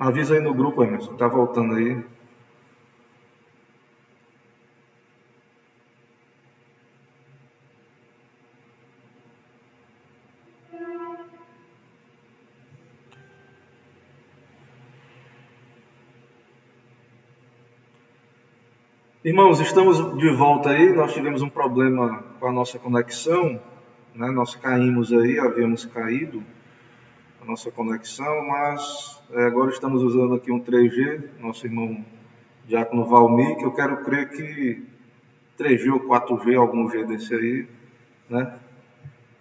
Avisa aí no grupo, Emerson. Tá voltando aí. Irmãos, estamos de volta aí. Nós tivemos um problema com a nossa conexão, né? Nós caímos aí, havíamos caído a nossa conexão, mas agora estamos usando aqui um 3G, nosso irmão Diácono Valmir, que eu quero crer que 3G ou 4G, algum G desse aí, né?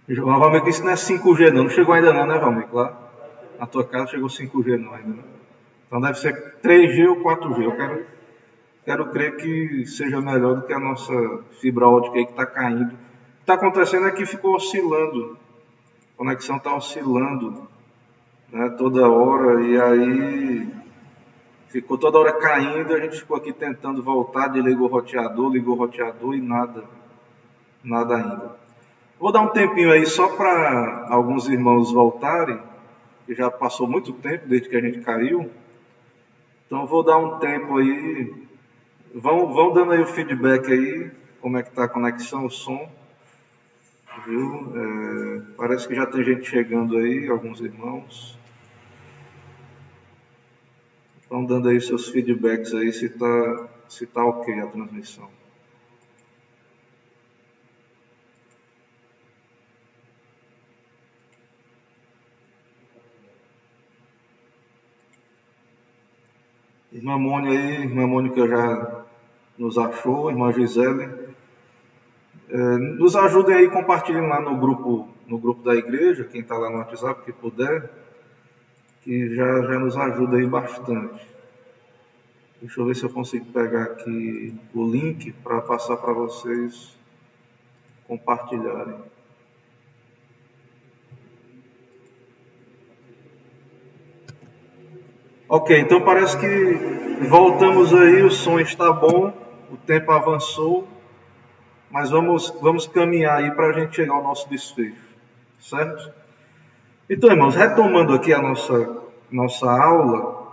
O Valmir, isso não é 5G não chegou ainda não, né, Valmir? Lá na tua casa chegou 5G não ainda não. Então deve ser 3G ou 4G, eu quero crer que seja melhor do que a nossa fibra ótica aí que está caindo. O que está acontecendo é que ficou oscilando, a conexão está oscilando, né, toda hora, e aí ficou toda hora caindo, a gente ficou aqui tentando voltar, ligou o roteador e nada ainda. Vou dar um tempinho aí só para alguns irmãos voltarem, que já passou muito tempo desde que a gente caiu, então vou dar um tempo aí. Vão dando aí o feedback aí, como é que está a conexão, o som, viu? Parece que já tem gente chegando aí, alguns irmãos. Estão dando aí seus feedbacks aí, se tá ok a transmissão. Irmã Mônica já nos achou, irmã Gisele. Nos ajudem aí, compartilhem lá no grupo da igreja, quem está lá no WhatsApp, que puder, que já nos ajuda aí bastante. Deixa eu ver se eu consigo pegar aqui o link para passar para vocês compartilharem. Ok, então parece que voltamos aí, o som está bom, o tempo avançou, mas vamos caminhar aí para a gente chegar ao nosso desfecho, certo? Então, irmãos, retomando aqui a nossa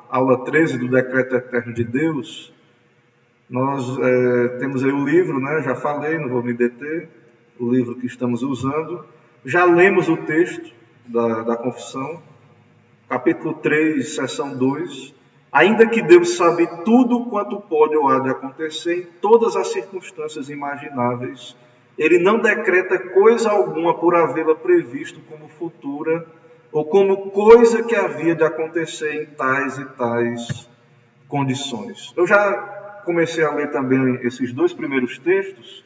aula 13 do Decreto Eterno de Deus, nós temos aí o livro, né? Já falei, não vou me deter, o livro que estamos usando. Já lemos o texto da confissão, capítulo 3, seção 2. Ainda que Deus sabe tudo quanto pode ou há de acontecer em todas as circunstâncias imagináveis, Ele não decreta coisa alguma por havê-la previsto como futura ou como coisa que havia de acontecer em tais e tais condições. Eu já comecei a ler também esses dois primeiros textos,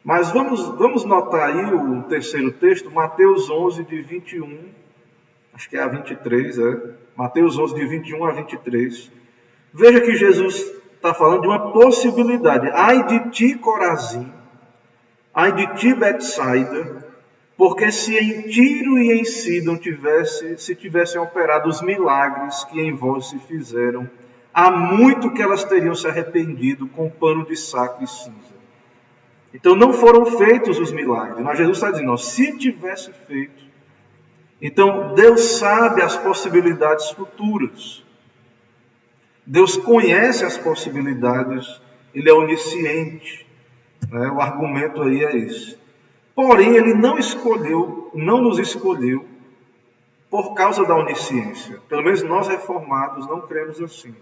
mas vamos notar aí o terceiro texto, Mateus 11, de 21, acho que é a 23, Mateus 11, de 21 a 23. Veja que Jesus está falando de uma possibilidade. Ai de ti, Corazim, ai de ti, Betsaida, porque se em Tiro e em Sidom se tivessem operado os milagres que em vós se fizeram, há muito que elas teriam se arrependido com pano de saco e cinza. Então não foram feitos os milagres, mas Jesus está dizendo, se tivesse feito. Então Deus sabe as possibilidades futuras. Deus conhece as possibilidades, Ele é onisciente. Né? O argumento aí é esse. Porém, Ele não nos escolheu por causa da onisciência. Pelo menos nós reformados não cremos assim.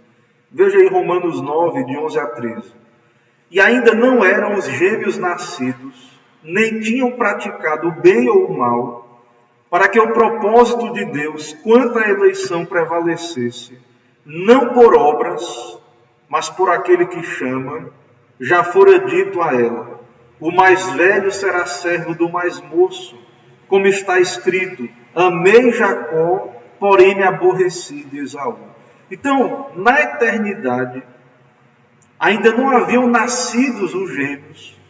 Veja aí Romanos 9, de 11 a 13. E ainda não eram os gêmeos nascidos, nem tinham praticado o bem ou o mal, para que o propósito de Deus quanto à eleição prevalecesse, não por obras, mas por aquele que chama, já fora dito a ela, o mais velho será servo do mais moço, como está escrito, amei Jacó, porém me aborreci de Esaú. Então, na eternidade, ainda não haviam nascidos os gêmeos,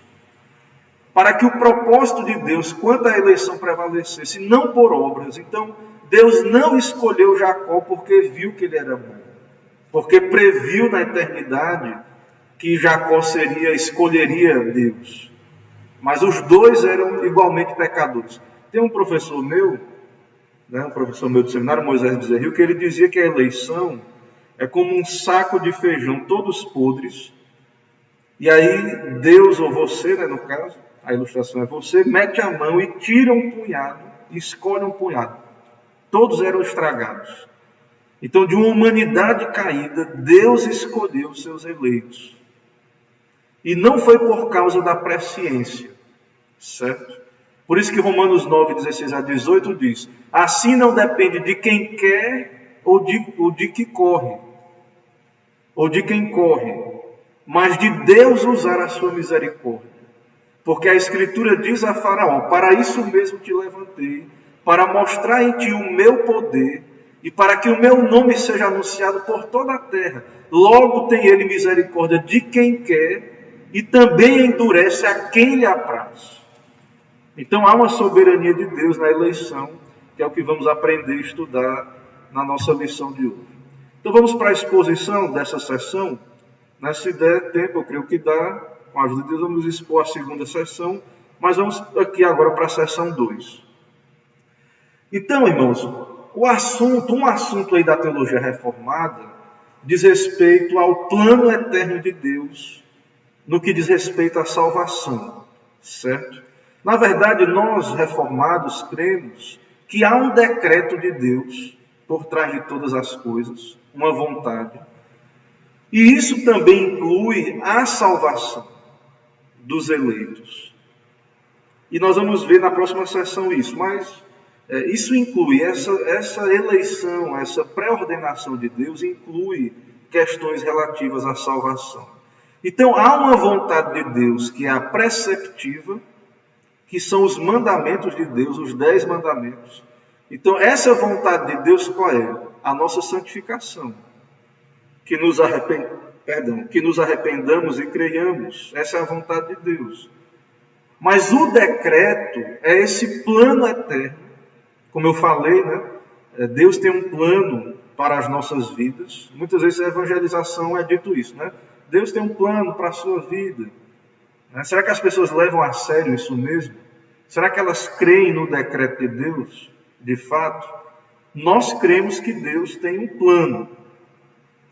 para que o propósito de Deus quanto à eleição prevalecesse, não por obras. Então, Deus não escolheu Jacó porque viu que ele era bom, porque previu na eternidade que Jacó escolheria Deus. Mas os dois eram igualmente pecadores. Tem um professor meu, né, um professor meu do seminário, Moisés Bezerril, que ele dizia que a eleição é como um saco de feijão todos podres, e aí Deus ou você, né, no caso, a ilustração é você, mete a mão e tira um punhado, e escolhe um punhado. Todos eram estragados. Então, de uma humanidade caída, Deus escolheu os seus eleitos. E não foi por causa da presciência, certo? Por isso que Romanos 9, 16 a 18 diz: assim não depende de quem quer ou de que corre, ou de quem corre, mas de Deus usar a sua misericórdia. Porque a Escritura diz a Faraó: para isso mesmo te levantei, para mostrar em ti o meu poder, e para que o meu nome seja anunciado por toda a terra. Logo tem ele misericórdia de quem quer, e também endurece a quem lhe apraz. Então há uma soberania de Deus na eleição, que é o que vamos aprender e estudar na nossa lição de hoje. Então vamos para a exposição dessa sessão. Se der tempo, eu creio que dá, com a ajuda de Deus, vamos expor a segunda sessão, mas vamos aqui agora para a sessão 2. Então, irmãos, um assunto aí da teologia reformada diz respeito ao plano eterno de Deus, no que diz respeito à salvação, certo? Na verdade, nós reformados cremos que há um decreto de Deus por trás de todas as coisas, uma vontade. E isso também inclui a salvação dos eleitos. E nós vamos ver na próxima sessão isso, mas isso inclui, essa eleição, essa pré-ordenação de Deus inclui questões relativas à salvação. Então há uma vontade de Deus que é a preceptiva, que são os mandamentos de Deus, os 10 mandamentos. Então essa vontade de Deus qual é? A nossa santificação. Que nos arrependamos e creiamos. Essa é a vontade de Deus. Mas o decreto é esse plano eterno. Como eu falei, né? Deus tem um plano para as nossas vidas. Muitas vezes a evangelização é dito isso, né? Deus tem um plano para a sua vida. Será que as pessoas levam a sério isso mesmo? Será que elas creem no decreto de Deus? De fato, nós cremos que Deus tem um plano,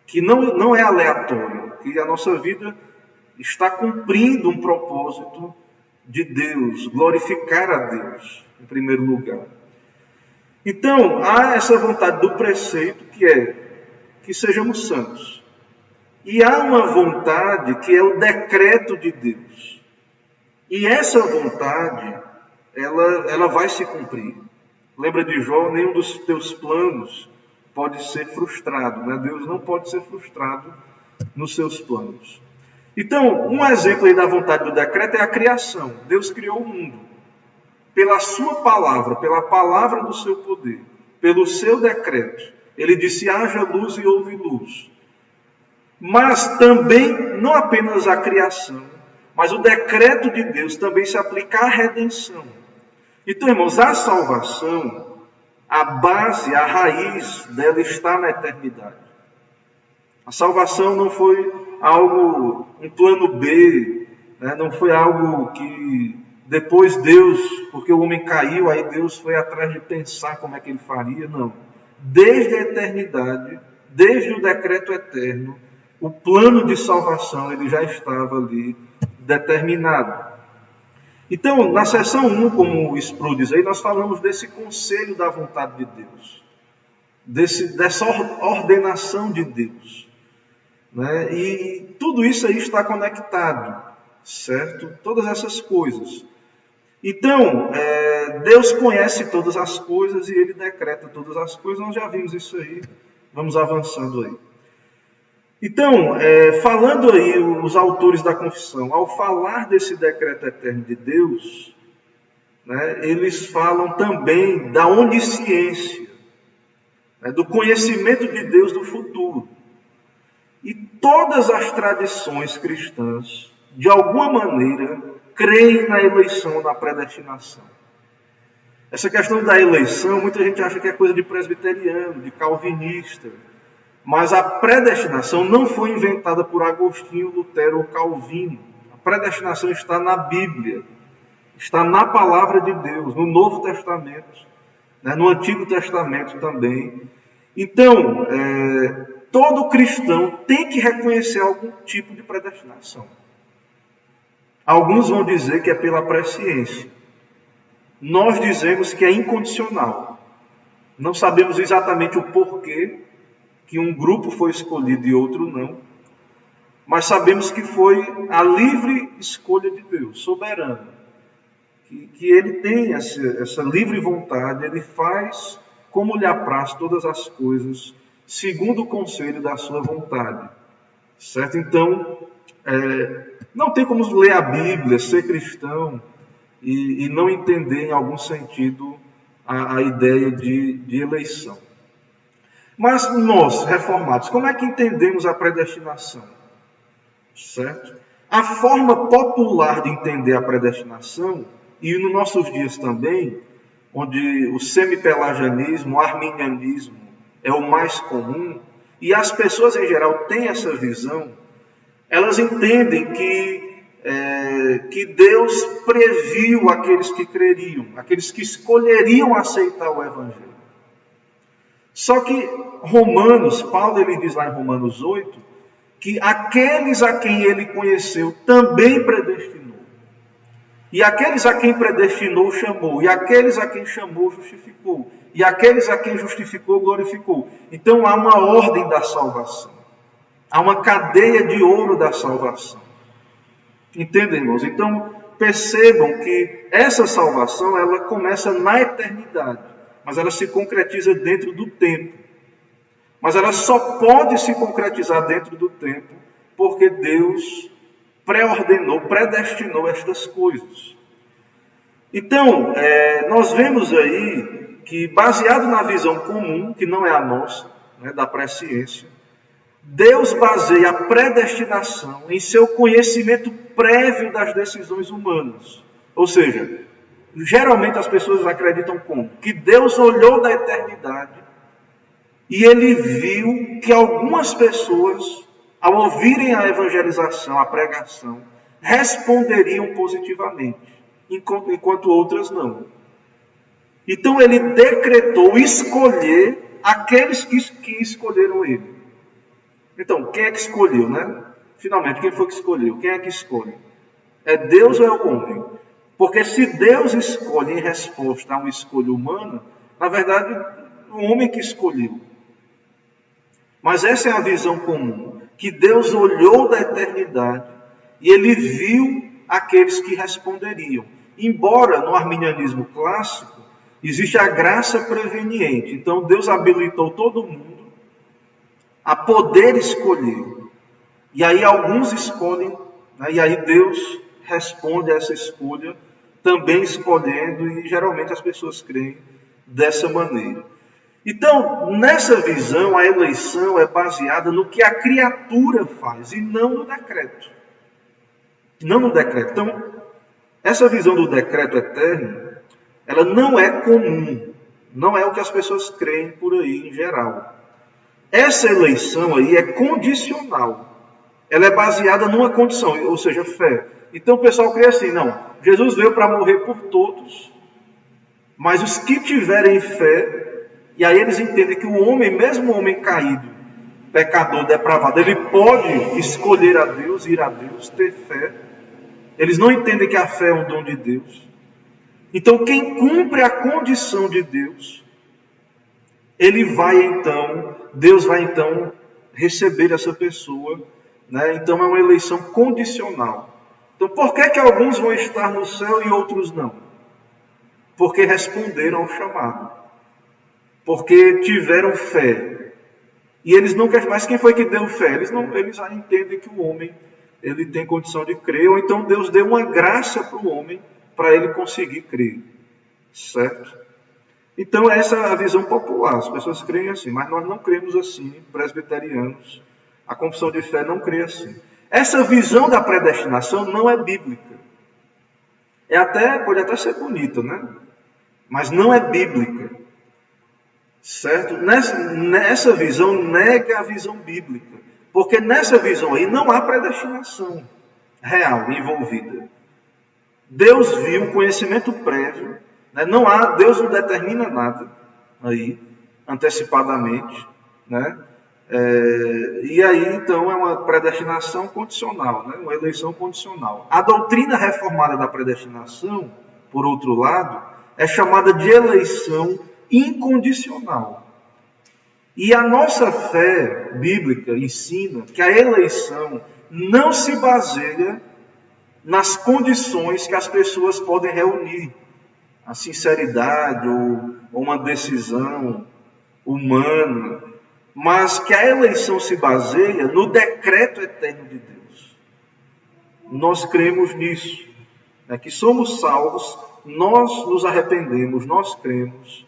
que não é aleatório, que a nossa vida está cumprindo um propósito de Deus, glorificar a Deus, em primeiro lugar. Então, há essa vontade do preceito, que é que sejamos santos. E há uma vontade que é o decreto de Deus. E essa vontade, ela vai se cumprir. Lembra de Jó? Nenhum dos teus planos pode ser frustrado, né? Deus não pode ser frustrado nos seus planos. Então, um exemplo aí da vontade do decreto é a criação. Deus criou o mundo pela sua palavra, pela palavra do seu poder, pelo seu decreto. Ele disse: haja luz e houve luz. Mas também, não apenas a criação, mas o decreto de Deus também se aplica à redenção. Então, irmãos, a salvação, a base, a raiz dela está na eternidade. A salvação não foi algo, um plano B, né? Não foi algo que depois Deus, porque o homem caiu, aí Deus foi atrás de pensar como é que ele faria. Não. Desde a eternidade, desde o decreto eterno, o plano de salvação ele já estava ali determinado. Então, na seção 1, como o Sproul diz aí, nós falamos desse conselho da vontade de Deus, dessa ordenação de Deus, né? E tudo isso aí está conectado, certo? Todas essas coisas. Então, Deus conhece todas as coisas e Ele decreta todas as coisas. Nós já vimos isso aí, vamos avançando aí. Então, falando aí os autores da confissão, ao falar desse decreto eterno de Deus, né, eles falam também da onisciência, né, do conhecimento de Deus do futuro. E todas as tradições cristãs, de alguma maneira, creem na eleição, na predestinação. Essa questão da eleição, muita gente acha que é coisa de presbiteriano, de calvinista. Mas a predestinação não foi inventada por Agostinho, Lutero ou Calvino. A predestinação está na Bíblia, está na palavra de Deus, no Novo Testamento. né? No Antigo Testamento também. Então, todo cristão tem que reconhecer algum tipo de predestinação. Alguns vão dizer que é pela presciência. Nós dizemos que é incondicional. Não sabemos exatamente o porquê que um grupo foi escolhido e outro não. Mas sabemos que foi a livre escolha de Deus, soberana. Que Ele tem essa livre vontade, Ele faz como lhe apraz todas as coisas, segundo o conselho da sua vontade. Certo? Então, não tem como ler a Bíblia, ser cristão e não entender em algum sentido a ideia de eleição. Mas nós, reformados, como é que entendemos a predestinação? Certo? A forma popular de entender a predestinação, e nos nossos dias também, onde o semipelagianismo, o arminianismo é o mais comum, e as pessoas em geral têm essa visão, elas entendem que Deus previu aqueles que creriam, aqueles que escolheriam aceitar o Evangelho. Só que Paulo ele diz lá em Romanos 8, que aqueles a quem ele conheceu também predestinou. E aqueles a quem predestinou, chamou. E aqueles a quem chamou, justificou. E aqueles a quem justificou, glorificou. Então há uma ordem da salvação. Há uma cadeia de ouro da salvação. Entendem, irmãos? Então percebam que essa salvação ela começa na eternidade. Mas ela se concretiza dentro do tempo. Mas ela só pode se concretizar dentro do tempo porque Deus pré-ordenou, predestinou estas coisas. Então, nós vemos aí que, baseado na visão comum, que não é a nossa, né, da presciência, Deus baseia a predestinação em seu conhecimento prévio das decisões humanas. Ou seja, geralmente as pessoas acreditam como? Que Deus olhou da eternidade e Ele viu que algumas pessoas, ao ouvirem a evangelização, a pregação, responderiam positivamente, enquanto outras não. Então Ele decretou escolher aqueles que escolheram Ele. Então, quem é que escolheu, né? Finalmente, quem foi que escolheu? Quem é que escolhe? É Deus ou é o homem? Porque se Deus escolhe em resposta a uma escolha humana, na verdade, o homem que escolheu. Mas essa é a visão comum, que Deus olhou da eternidade e Ele viu aqueles que responderiam. Embora no arminianismo clássico existe a graça preveniente, então Deus habilitou todo mundo a poder escolher. E aí alguns escolhem, né? E aí Deus responde a essa escolha, também escolhendo, e geralmente as pessoas creem dessa maneira. Então, nessa visão, a eleição é baseada no que a criatura faz e não no decreto. Não no decreto. Então, essa visão do decreto eterno, ela não é comum. Não é o que as pessoas creem por aí em geral. Essa eleição aí é condicional. Ela é baseada numa condição, ou seja, fé. Então o pessoal crê assim, não, Jesus veio para morrer por todos, mas os que tiverem fé, e aí eles entendem que o homem, mesmo o homem caído, pecador, depravado, ele pode escolher a Deus, ir a Deus, ter fé. Eles não entendem que a fé é um dom de Deus. Então quem cumpre a condição de Deus, Deus vai então receber essa pessoa, né? Então é uma eleição condicional. Então por que alguns vão estar no céu e outros não? Porque responderam ao chamado. Porque tiveram fé. E eles não querem, mas quem foi que deu fé? Eles já entendem que o homem ele tem condição de crer, ou então Deus deu uma graça para o homem para ele conseguir crer. Certo? Então essa é a visão popular, as pessoas creem assim, mas nós não cremos assim, presbiterianos. A confissão de fé não crê assim. Essa visão da predestinação não é bíblica. Pode até ser bonita, né? Mas não é bíblica. Certo? Nessa visão nega a visão bíblica. Porque nessa visão aí não há predestinação real envolvida. Deus viu um conhecimento prévio, Né? Deus não determina nada aí, antecipadamente, né? E aí, então, é uma predestinação condicional, né? Uma eleição condicional. A doutrina reformada da predestinação, por outro lado, é chamada de eleição incondicional. E a nossa fé bíblica ensina que a eleição não se baseia nas condições que as pessoas podem reunir, a sinceridade ou uma decisão humana, mas que a eleição se baseia no decreto eterno de Deus. Nós cremos nisso, né? Que somos salvos, nós nos arrependemos, nós cremos,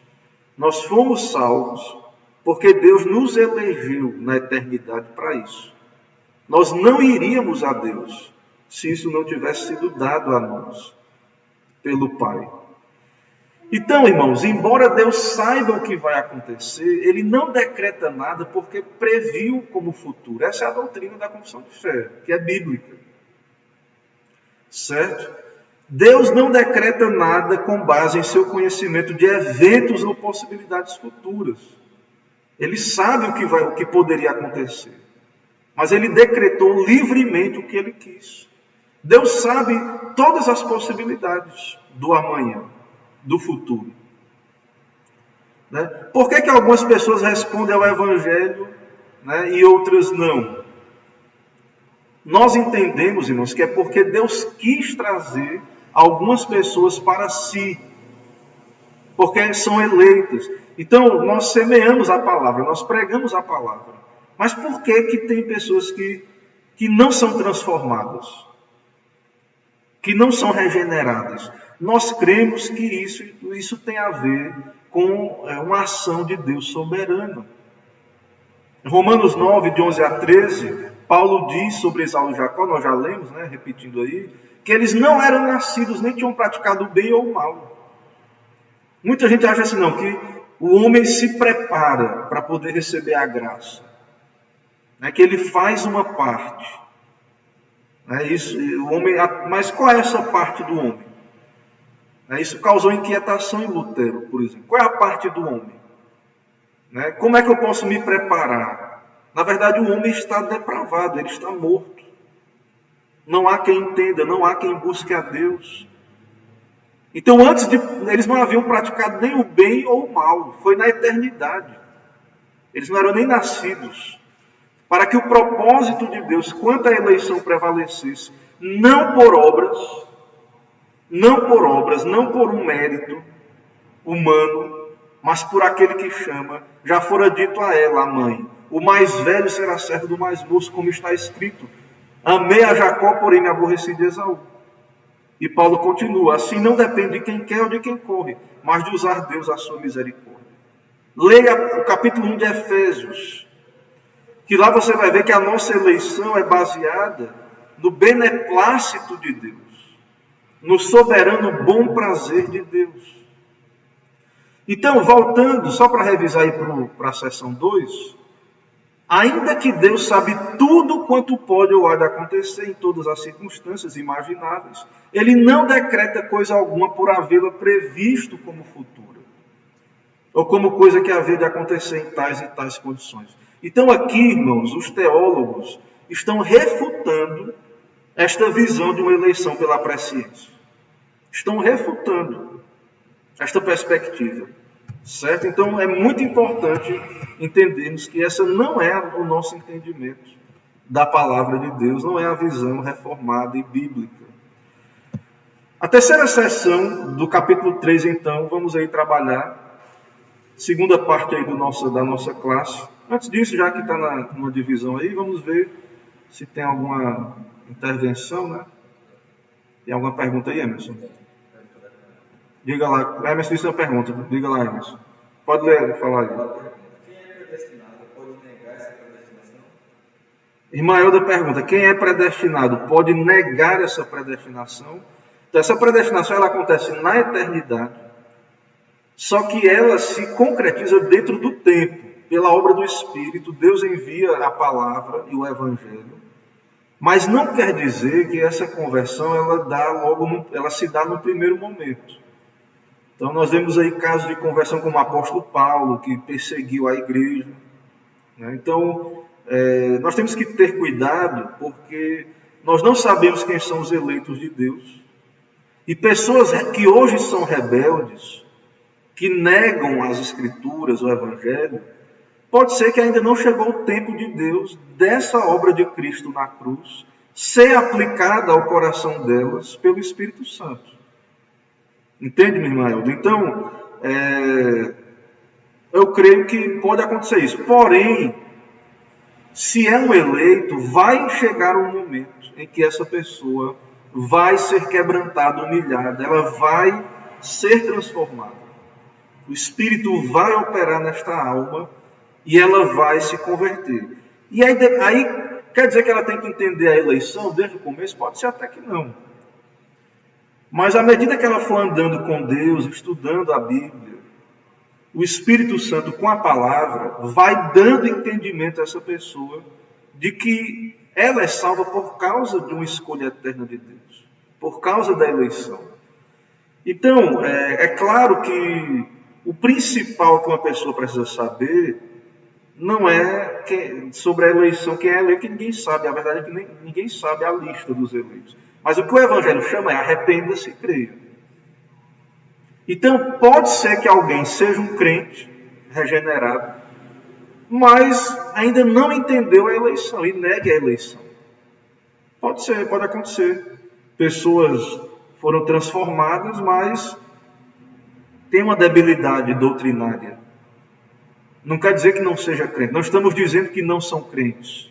nós fomos salvos porque Deus nos elegeu na eternidade para isso. Nós não iríamos a Deus se isso não tivesse sido dado a nós pelo Pai. Então, irmãos, embora Deus saiba o que vai acontecer, Ele não decreta nada porque previu como futuro. Essa é a doutrina da confissão de fé, que é bíblica. Certo? Deus não decreta nada com base em seu conhecimento de eventos ou possibilidades futuras. Ele sabe o que poderia acontecer. Mas Ele decretou livremente o que Ele quis. Deus sabe todas as possibilidades do amanhã, do futuro. Né? Por que algumas pessoas respondem ao Evangelho, né, e outras não? Nós entendemos, irmãos, que é porque Deus quis trazer algumas pessoas para si, porque são eleitas. Então, nós semeamos a palavra, nós pregamos a palavra. Mas por que tem pessoas que não são transformadas? Que não são regeneradas? Nós cremos que isso tem a ver com uma ação de Deus soberana. Em Romanos 9, de 11 a 13, Paulo diz sobre Esaú e Jacó, nós já lemos, né, repetindo aí, que eles não eram nascidos, nem tinham praticado o bem ou o mal. Muita gente acha assim, não, que o homem se prepara para poder receber a graça. Né, que ele faz uma parte. Mas qual é essa parte do homem? Isso causou inquietação em Lutero, por exemplo. Qual é a parte do homem? Como é que eu posso me preparar? Na verdade, o homem está depravado, ele está morto. Não há quem entenda, não há quem busque a Deus. Então, eles não haviam praticado nem o bem ou o mal. Foi na eternidade. Eles não eram nem nascidos. Para que o propósito de Deus quanto à eleição prevalecesse, não por obras, não por um mérito humano, mas por aquele que chama. Já fora dito a ela, a mãe, o mais velho será servo do mais moço, como está escrito. Amei a Jacó, porém me aborreci de Esaú. E Paulo continua, assim não depende de quem quer ou de quem corre, mas de usar Deus a sua misericórdia. Leia o capítulo 1 de Efésios, que lá você vai ver que a nossa eleição é baseada no beneplácito de Deus, no soberano bom prazer de Deus. Então, voltando, só para revisar aí para a seção 2, ainda que Deus sabe tudo quanto pode ou há de acontecer em todas as circunstâncias imagináveis, Ele não decreta coisa alguma por havê-la previsto como futura, ou como coisa que havia de acontecer em tais e tais condições. Então aqui, irmãos, os teólogos estão refutando esta visão de uma eleição pela presciência. Estão refutando esta perspectiva. Certo? Então é muito importante entendermos que essa não é o nosso entendimento da palavra de Deus, não é a visão reformada e bíblica. A terceira seção do capítulo 3, então, vamos aí trabalhar segunda parte aí da nossa classe. Antes disso, já que está numa divisão aí, vamos ver se tem alguma intervenção, né? Tem alguma pergunta aí, Emerson? Diga lá, Emerson disse uma pergunta, diga lá, Emerson. Pode ler, falar aí. Quem é predestinado pode negar essa predestinação? Irmã Elda pergunta, quem é predestinado pode negar essa predestinação? Então, essa predestinação ela acontece na eternidade, só que ela se concretiza dentro do tempo. Pela obra do Espírito, Deus envia a palavra e o Evangelho, mas não quer dizer que essa conversão ela se dá no primeiro momento. Então nós vemos aí casos de conversão como o apóstolo Paulo, que perseguiu a igreja, né? Então, nós temos que ter cuidado, porque nós não sabemos quem são os eleitos de Deus. E pessoas que hoje são rebeldes, que negam as Escrituras, o Evangelho, pode ser que ainda não chegou o tempo de Deus, dessa obra de Cristo na cruz, ser aplicada ao coração delas pelo Espírito Santo. Entende, minha irmã Elda? Então, eu creio que pode acontecer isso. Porém, se é um eleito, vai chegar um momento em que essa pessoa vai ser quebrantada, humilhada, ela vai ser transformada. O Espírito vai operar nesta alma e ela vai se converter. E aí quer dizer que ela tem que entender a eleição desde o começo? Pode ser até que não. Mas à medida que ela for andando com Deus, estudando a Bíblia, o Espírito Santo, com a palavra, vai dando entendimento a essa pessoa de que ela é salva por causa de uma escolha eterna de Deus, por causa da eleição. Então, é claro que o principal que uma pessoa precisa saber não é sobre a eleição, quem é eleito, que ninguém sabe. A verdade é que ninguém sabe a lista dos eleitos. Mas o que o Evangelho chama é arrependa-se e creia. Então, pode ser que alguém seja um crente regenerado, mas ainda não entendeu a eleição e negue a eleição. Pode ser, pode acontecer. Pessoas foram transformadas, mas têm uma debilidade doutrinária. Não quer dizer que não seja crente. Não estamos dizendo que não são crentes.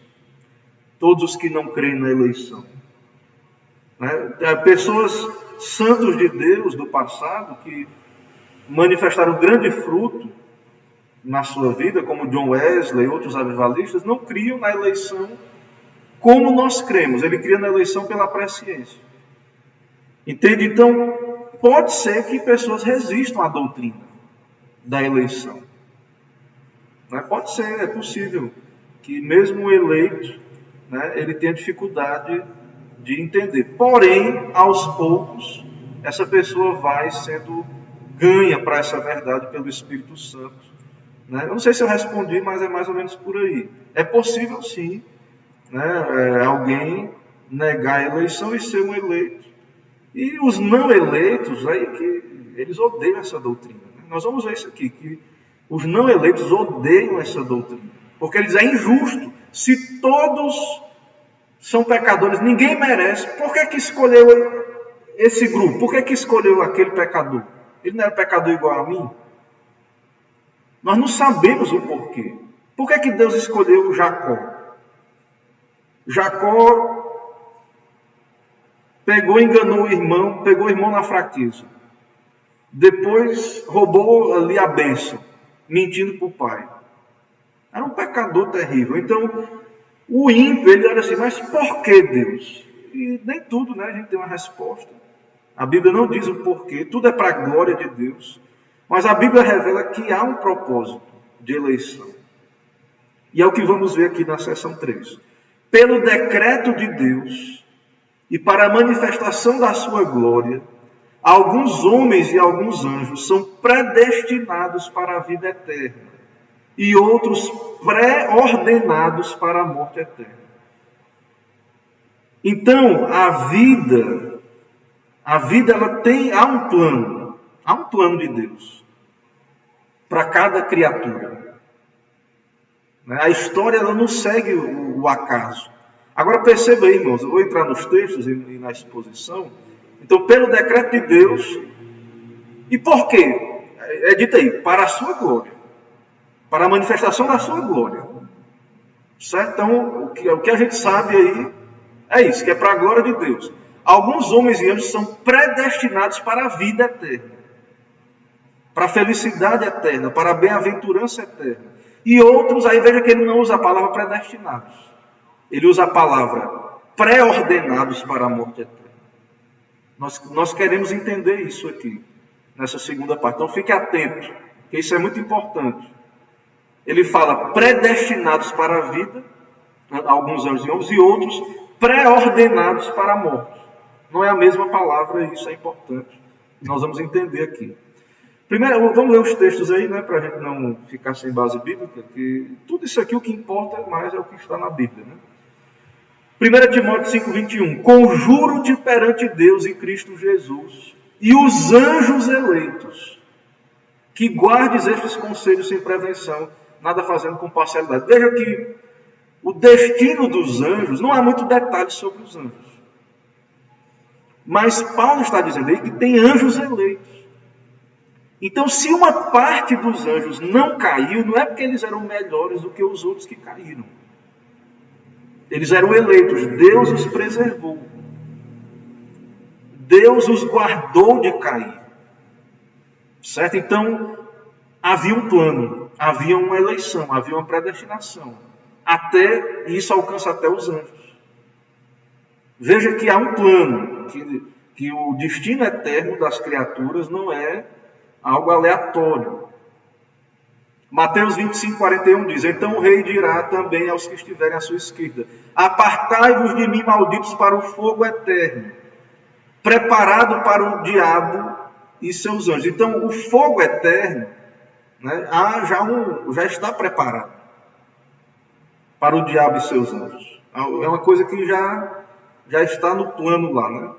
Todos os que não creem na eleição. Pessoas santos de Deus do passado que manifestaram grande fruto na sua vida, como John Wesley e outros avivalistas, não criam na eleição como nós cremos. Ele cria na eleição pela presciência. Entende? Então, pode ser que pessoas resistam à doutrina da eleição. Pode ser, é possível que mesmo o eleito, ele tenha dificuldade de entender. Porém, aos poucos, essa pessoa vai sendo ganha para essa verdade pelo Espírito Santo. Eu não sei se eu respondi, mas é mais ou menos por aí. É possível, sim, alguém negar a eleição e ser um eleito. E os não eleitos, aí que eles odeiam essa doutrina. Nós vamos ver isso aqui, que os não eleitos odeiam essa doutrina. Porque eles dizem, é injusto. Se todos são pecadores, ninguém merece. Por que escolheu esse grupo? Por que escolheu aquele pecador? Ele não era pecador igual a mim? Nós não sabemos o porquê. Por que Deus escolheu Jacó? Jacó enganou o irmão, pegou o irmão na fraqueza. Depois roubou ali a bênção, mentindo para o pai. Era um pecador terrível. Então, o ímpio, ele olha assim, mas por que Deus? E nem tudo, a gente tem uma resposta. A Bíblia não diz o porquê, tudo é para a glória de Deus. Mas a Bíblia revela que há um propósito de eleição. E é o que vamos ver aqui na seção 3. Pelo decreto de Deus e para a manifestação da sua glória, alguns homens e alguns anjos são predestinados para a vida eterna e outros pré-ordenados para a morte eterna. Então, há um plano de Deus para cada criatura. A história ela não segue o acaso. Agora perceba aí, irmãos, eu vou entrar nos textos e na exposição. Então, pelo decreto de Deus, e por quê? É dito aí, para a sua glória, para a manifestação da sua glória. Certo? Então, o que a gente sabe aí é isso, que é para a glória de Deus. Alguns homens e anjos são predestinados para a vida eterna, para a felicidade eterna, para a bem-aventurança eterna. E outros, aí veja que ele não usa a palavra predestinados. Ele usa a palavra pré-ordenados para a morte eterna. Nós queremos entender isso aqui, nessa segunda parte. Então fique atento, que isso é muito importante. Ele fala predestinados para a vida, alguns anjos e homens, e outros pré-ordenados para a morte. Não é a mesma palavra, e isso é importante. Nós vamos entender aqui. Primeiro, vamos ler os textos aí, né, para a gente não ficar sem base bíblica, que tudo isso aqui o que importa mais é o que está na Bíblia, né? 1 Timóteo 5,21. Conjuro-te perante Deus e Cristo Jesus e os anjos eleitos, que guardes estes conselhos sem prevenção, nada fazendo com parcialidade. Veja que o destino dos anjos, não há muito detalhe sobre os anjos. Mas Paulo está dizendo aí que tem anjos eleitos. Então, se uma parte dos anjos não caiu, não é porque eles eram melhores do que os outros que caíram. Eles eram eleitos, Deus os preservou. Deus os guardou de cair. Certo? Então, havia um plano, havia uma eleição, havia uma predestinação. Isso alcança até os anjos. Veja que há um plano, que o destino eterno das criaturas não é algo aleatório. Mateus 25:41 diz: então o rei dirá também aos que estiverem à sua esquerda: apartai-vos de mim, malditos, para o fogo eterno, preparado para o diabo e seus anjos. Então o fogo eterno, né, já está preparado para o diabo e seus anjos. É uma coisa que já está no plano lá, né?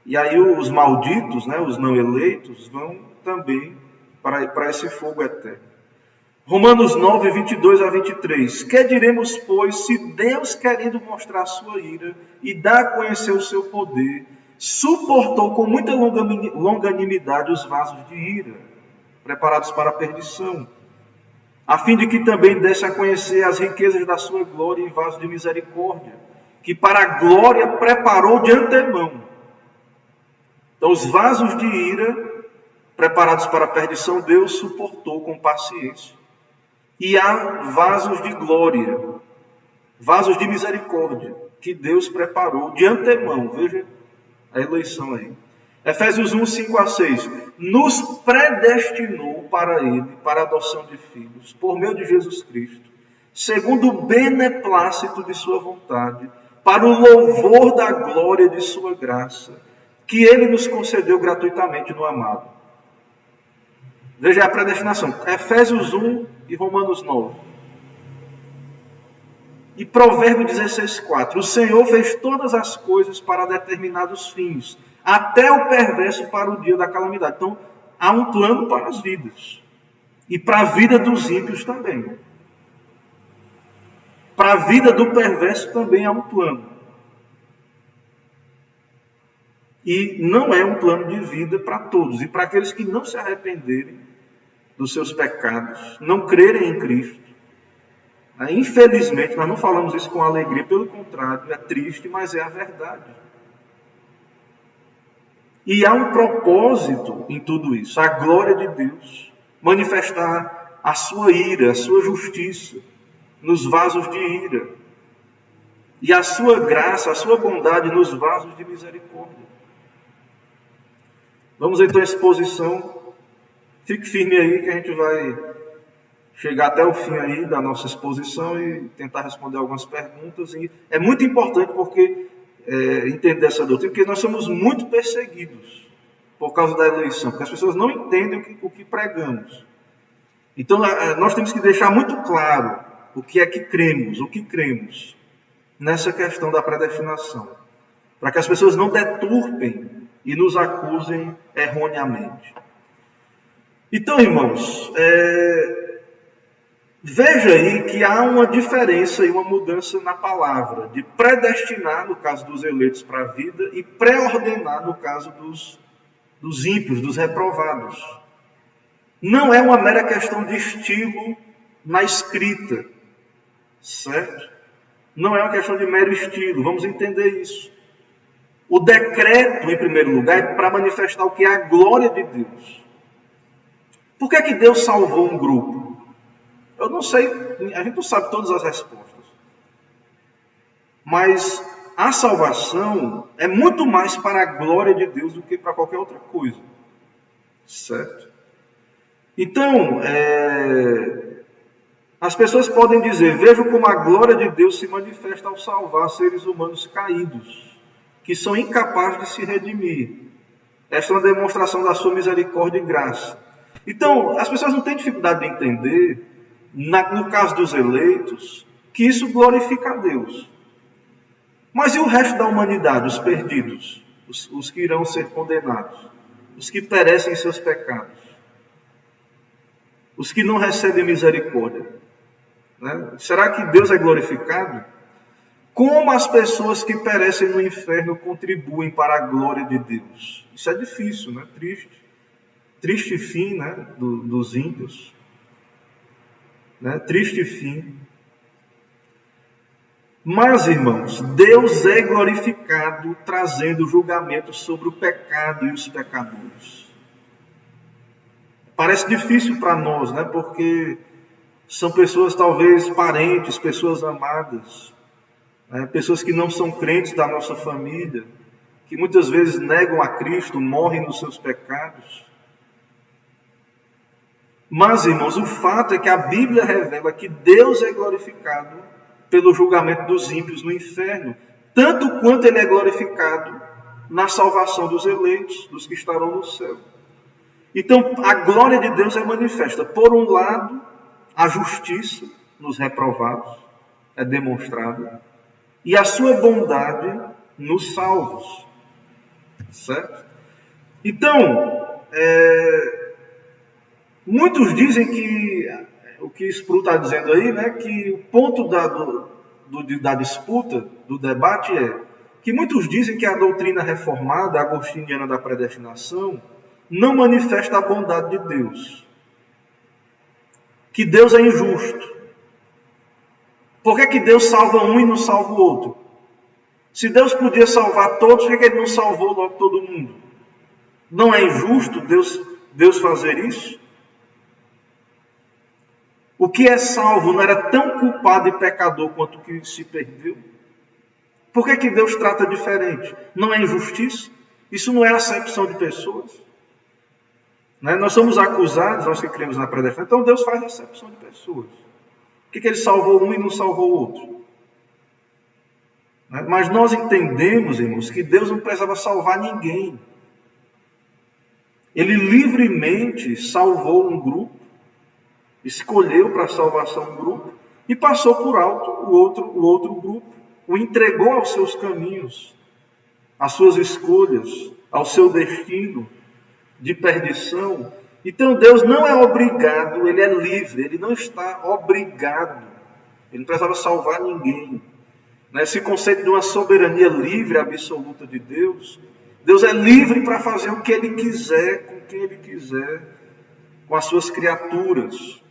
E aí os malditos, né, os não eleitos, vão também para esse fogo eterno. Romanos 9, 22 a 23. Que diremos, pois, se Deus, querendo mostrar a sua ira e dar a conhecer o seu poder, suportou com muita longanimidade os vasos de ira, preparados para a perdição, a fim de que também desse a conhecer as riquezas da sua glória em vasos de misericórdia, que para a glória preparou de antemão. Então, os vasos de ira, preparados para a perdição, Deus suportou com paciência. E há vasos de glória, vasos de misericórdia, que Deus preparou de antemão. Veja a eleição aí. Efésios 1, 5 a 6. Nos predestinou para Ele, para a adoção de filhos, por meio de Jesus Cristo, segundo o beneplácito de sua vontade, para o louvor da glória de sua graça, que Ele nos concedeu gratuitamente no amado. Veja a predestinação. Efésios 1 e Romanos 9. E Provérbio 16, 4. O Senhor fez todas as coisas para determinados fins, até o perverso para o dia da calamidade. Então, há um plano para as vidas. E para a vida dos ímpios também. Para a vida do perverso também há um plano. E não é um plano de vida para todos. E para aqueles que não se arrependerem dos seus pecados, não crerem em Cristo. Infelizmente, nós não falamos isso com alegria, pelo contrário, é triste, mas é a verdade. E há um propósito em tudo isso, a glória de Deus, manifestar a sua ira, a sua justiça, nos vasos de ira, e a sua graça, a sua bondade nos vasos de misericórdia. Vamos então à exposição. Fique firme aí que a gente vai chegar até o fim aí da nossa exposição e tentar responder algumas perguntas. E é muito importante porque entender essa doutrina, porque nós somos muito perseguidos por causa da eleição, porque as pessoas não entendem o que pregamos. Então nós temos que deixar muito claro o que cremos nessa questão da predestinação, para que as pessoas não deturpem e nos acusem erroneamente. Então, irmãos, veja aí que há uma diferença e uma mudança na palavra, de predestinar, no caso dos eleitos, para a vida, e pré-ordenar, no caso dos ímpios, dos reprovados. Não é uma mera questão de estilo na escrita, certo? Não é uma questão de mero estilo, vamos entender isso. O decreto, em primeiro lugar, é para manifestar o que é a glória de Deus. Por que é que Deus salvou um grupo? Eu não sei, a gente não sabe todas as respostas. Mas a salvação é muito mais para a glória de Deus do que para qualquer outra coisa. Certo? Então, as pessoas podem dizer: veja como a glória de Deus se manifesta ao salvar seres humanos caídos, que são incapazes de se redimir. Esta é uma demonstração da sua misericórdia e graça. Então, as pessoas não têm dificuldade de entender, no caso dos eleitos, que isso glorifica a Deus. Mas e o resto da humanidade, os perdidos, os que irão ser condenados, os que perecem em seus pecados, os que não recebem misericórdia? Né? Será que Deus é glorificado? Como as pessoas que perecem no inferno contribuem para a glória de Deus? Isso é difícil, né? Triste fim, né? dos ímpios. Né? Triste fim. Mas, irmãos, Deus é glorificado trazendo julgamento sobre o pecado e os pecadores. Parece difícil para nós, né? Porque são pessoas talvez parentes, pessoas amadas, né? Pessoas que não são crentes da nossa família, que muitas vezes negam a Cristo, morrem nos seus pecados. Mas, irmãos, o fato é que a Bíblia revela que Deus é glorificado pelo julgamento dos ímpios no inferno, tanto quanto Ele é glorificado na salvação dos eleitos, dos que estarão no céu. Então, a glória de Deus é manifesta. Por um lado, a justiça nos reprovados é demonstrada, e a sua bondade nos salvos. Certo? Então, muitos dizem que, o que Spru está dizendo aí, né, que o ponto da disputa, do debate que muitos dizem que a doutrina reformada, agostiniana da predestinação, não manifesta a bondade de Deus. Que Deus é injusto. Por que Deus salva um e não salva o outro? Se Deus podia salvar todos, por que Ele não salvou logo todo mundo? Não é injusto Deus fazer isso? O que é salvo não era tão culpado e pecador quanto o que se perdeu? Por que Deus trata diferente? Não é injustiça? Isso não é acepção de pessoas? Né? Nós somos acusados, nós que cremos na predestinação, então Deus faz acepção de pessoas. Por que Ele salvou um e não salvou o outro? Né? Mas nós entendemos, irmãos, que Deus não precisava salvar ninguém. Ele livremente salvou um grupo, escolheu para a salvação um grupo e passou por alto o outro grupo, o entregou aos seus caminhos, às suas escolhas, ao seu destino de perdição. Então Deus não é obrigado, Ele é livre, Ele não está obrigado, Ele não precisava salvar ninguém. Esse conceito de uma soberania livre, absoluta de Deus, Deus é livre para fazer o que Ele quiser, com quem Ele quiser, com as suas criaturas.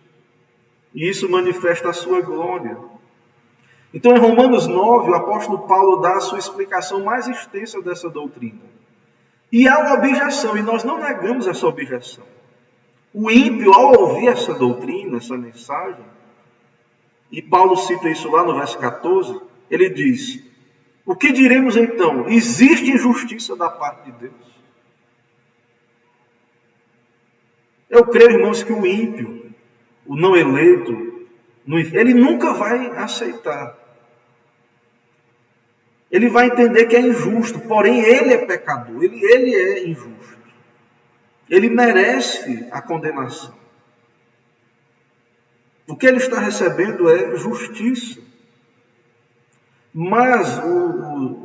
E isso manifesta a sua glória. Então, em Romanos 9, o apóstolo Paulo dá a sua explicação mais extensa dessa doutrina. E há uma objeção, e nós não negamos essa objeção. O ímpio, ao ouvir essa doutrina, essa mensagem, e Paulo cita isso lá no verso 14, ele diz: o que diremos então? Existe injustiça da parte de Deus? Eu creio, irmãos, que o ímpio, o não eleito, ele nunca vai aceitar. Ele vai entender que é injusto, porém ele é pecador, ele é injusto. Ele merece a condenação. O que ele está recebendo é justiça. Mas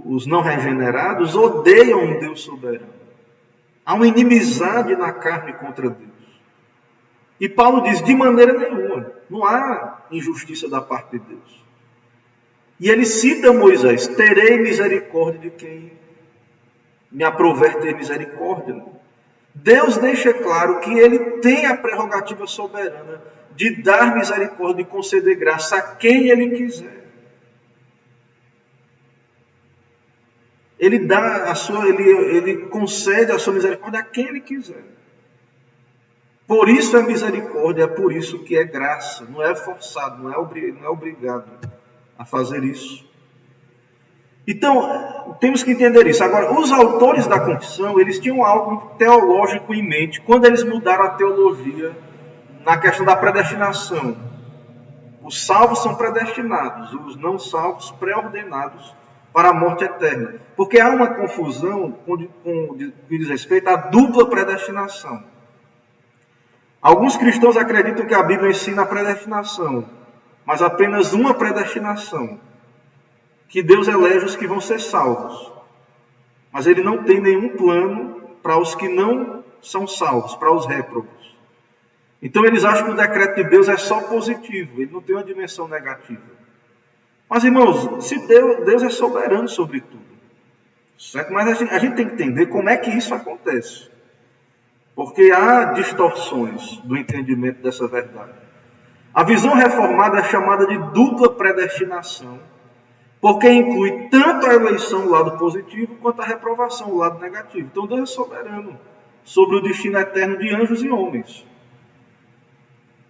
os não regenerados odeiam um Deus soberano. Há uma inimizade na carne contra Deus. E Paulo diz, de maneira nenhuma, não há injustiça da parte de Deus. E ele cita Moisés, terei misericórdia de quem me aprover ter misericórdia. Deus deixa claro que Ele tem a prerrogativa soberana de dar misericórdia e conceder graça a quem Ele quiser. Ele concede a sua misericórdia a quem Ele quiser. Por isso é misericórdia, é por isso que é graça. Não é forçado, não é obrigado a fazer isso. Então, temos que entender isso. Agora, os autores da confissão, eles tinham algo teológico em mente quando eles mudaram a teologia na questão da predestinação. Os salvos são predestinados, os não salvos pré-ordenados para a morte eterna. Porque há uma confusão com diz respeito à dupla predestinação. Alguns cristãos acreditam que a Bíblia ensina a predestinação, mas apenas uma predestinação, que Deus elege os que vão ser salvos. Mas ele não tem nenhum plano para os que não são salvos, para os réprobos. Então eles acham que o decreto de Deus é só positivo, ele não tem uma dimensão negativa. Mas irmãos, se Deus é soberano sobre tudo, certo? Mas a gente tem que entender como é que isso acontece. Porque há distorções do entendimento dessa verdade. A visão reformada é chamada de dupla predestinação, porque inclui tanto a eleição do lado positivo, quanto a reprovação do lado negativo. Então Deus é soberano sobre o destino eterno de anjos e homens.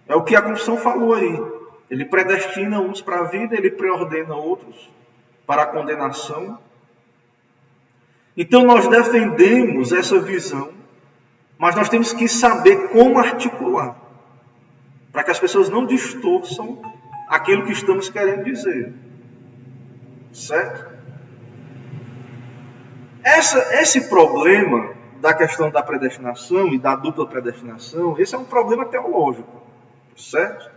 É o que a confissão falou aí. Ele predestina uns para a vida, ele preordena outros para a condenação. Então nós defendemos essa visão, mas nós temos que saber como articular, para que as pessoas não distorçam aquilo que estamos querendo dizer. Certo? Esse problema da questão da predestinação e da dupla predestinação, esse é um problema teológico. Certo?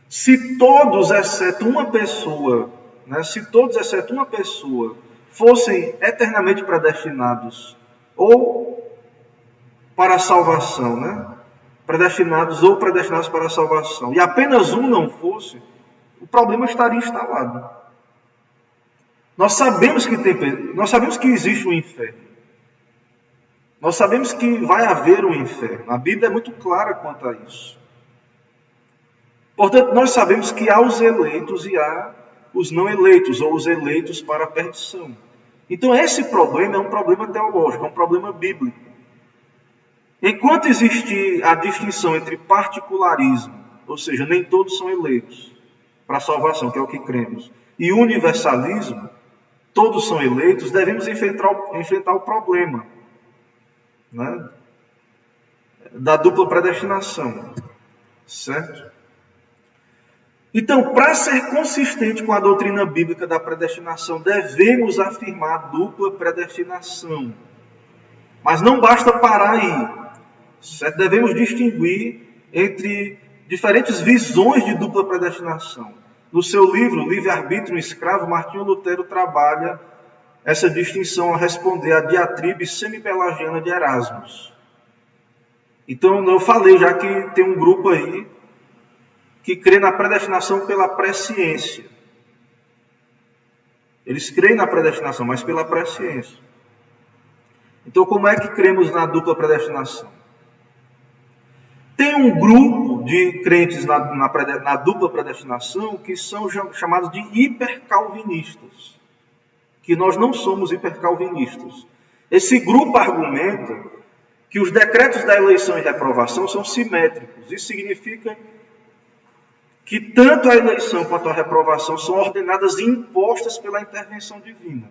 Se todos, exceto uma pessoa, fossem eternamente predestinados, ou para a salvação, predestinados para a salvação, e apenas um não fosse, o problema estaria instalado. Nós sabemos que existe um inferno. Nós sabemos que vai haver um inferno. A Bíblia é muito clara quanto a isso. Portanto, nós sabemos que há os eleitos e há os não eleitos, ou os eleitos para a perdição. Então, esse problema é um problema teológico, é um problema bíblico. Enquanto existir a distinção entre particularismo, ou seja, nem todos são eleitos para a salvação, que é o que cremos, e universalismo, todos são eleitos, devemos enfrentar o problema, da dupla predestinação. Certo? Então, para ser consistente com a doutrina bíblica da predestinação, devemos afirmar a dupla predestinação. Mas não basta parar aí. Certo? Devemos distinguir entre diferentes visões de dupla predestinação. No seu livro, Livre-Arbítrio no Escravo, Martinho Lutero trabalha essa distinção ao responder à diatribe semipelagiana de Erasmus. Então, eu falei já que tem um grupo aí que crê na predestinação pela presciência. Eles creem na predestinação, mas pela presciência. Então, como é que cremos na dupla predestinação? Tem um grupo de crentes na dupla predestinação que são chamados de hipercalvinistas. Que nós não somos hipercalvinistas. Esse grupo argumenta que os decretos da eleição e reprovação são simétricos. Isso significa que tanto a eleição quanto a reprovação são ordenadas e impostas pela intervenção divina.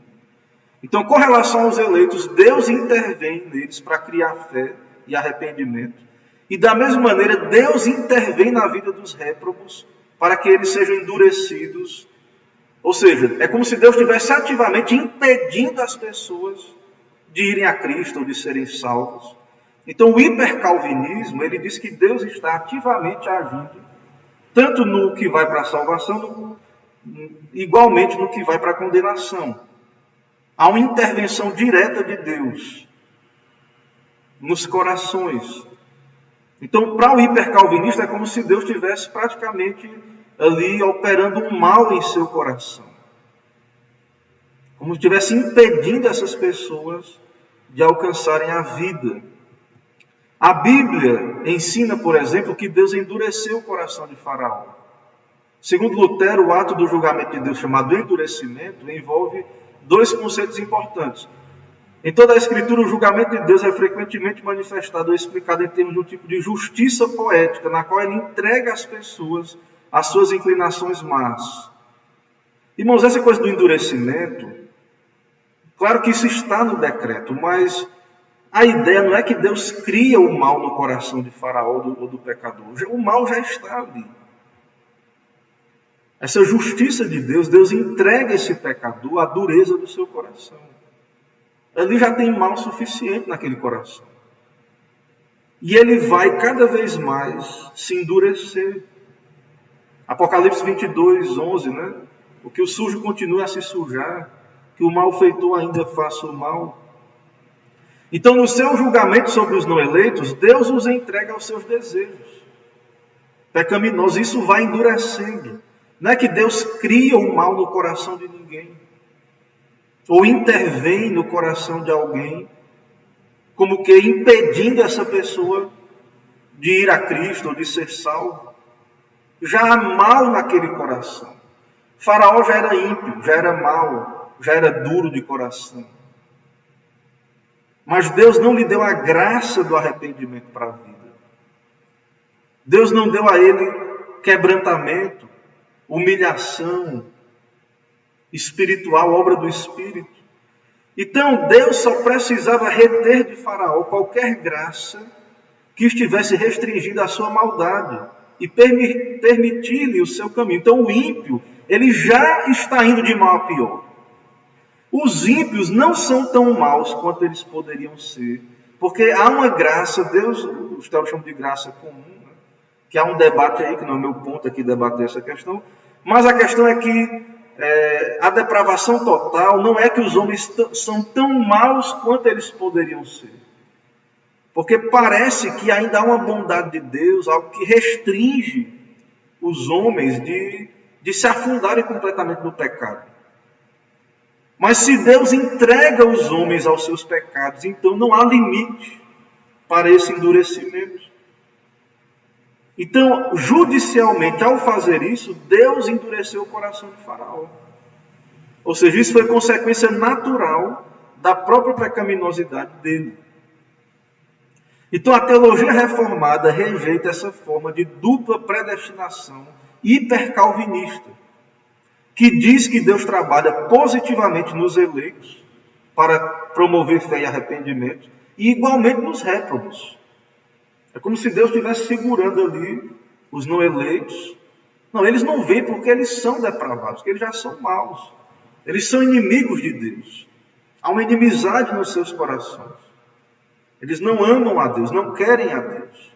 Então, com relação aos eleitos, Deus intervém neles para criar fé e arrependimento. E da mesma maneira, Deus intervém na vida dos réprobos para que eles sejam endurecidos. Ou seja, é como se Deus estivesse ativamente impedindo as pessoas de irem a Cristo ou de serem salvos. Então, o hipercalvinismo, ele diz que Deus está ativamente agindo tanto no que vai para a salvação, igualmente no que vai para a condenação. Há uma intervenção direta de Deus nos corações. Então, para o hipercalvinista, é como se Deus estivesse praticamente ali operando um mal em seu coração. Como se estivesse impedindo essas pessoas de alcançarem a vida. A Bíblia ensina, por exemplo, que Deus endureceu o coração de Faraó. Segundo Lutero, o ato do julgamento de Deus, chamado endurecimento, envolve dois conceitos importantes. Em toda a Escritura, o julgamento de Deus é frequentemente manifestado ou explicado em termos de um tipo de justiça poética, na qual ele entrega às pessoas as suas inclinações más. Irmãos, essa coisa do endurecimento, claro que isso está no decreto, mas a ideia não é que Deus cria o mal no coração de Faraó ou do pecador. O mal já está ali. Essa justiça de Deus, Deus entrega esse pecador à dureza do seu coração. Ali já tem mal suficiente naquele coração. E ele vai cada vez mais se endurecer. Apocalipse 22, 11, né? O que o sujo continue a se sujar, que o malfeitor ainda faça o mal. Então, no seu julgamento sobre os não eleitos, Deus os entrega aos seus desejos pecaminosos. Isso vai endurecendo. Não é que Deus cria o mal no coração de ninguém, ou intervém no coração de alguém, como que impedindo essa pessoa de ir a Cristo ou de ser salvo. Já há mal naquele coração. Faraó já era ímpio, já era mau, já era duro de coração. Mas Deus não lhe deu a graça do arrependimento para a vida. Deus não deu a ele quebrantamento, humilhação espiritual, obra do Espírito. Então Deus só precisava reter de Faraó qualquer graça que estivesse restringida à sua maldade e permitir-lhe o seu caminho. Então o ímpio, ele já está indo de mal a pior. Os ímpios não são tão maus quanto eles poderiam ser, porque há uma graça, Deus, os teólogos chamam de graça comum, né? Que há um debate aí, que não é o meu ponto aqui debater essa questão, mas a questão é que a depravação total não é que os homens são tão maus quanto eles poderiam ser. Porque parece que ainda há uma bondade de Deus, algo que restringe os homens de se afundarem completamente no pecado. Mas se Deus entrega os homens aos seus pecados, então não há limite para esse endurecimento. Então, judicialmente, ao fazer isso, Deus endureceu o coração de Faraó. Ou seja, isso foi consequência natural da própria pecaminosidade dele. Então, a teologia reformada rejeita essa forma de dupla predestinação hipercalvinista, que diz que Deus trabalha positivamente nos eleitos para promover fé e arrependimento, e igualmente nos réprobos. É como se Deus estivesse segurando ali os não eleitos. Não, eles não veem porque eles são depravados, porque eles já são maus. Eles são inimigos de Deus. Há uma inimizade nos seus corações. Eles não amam a Deus, não querem a Deus.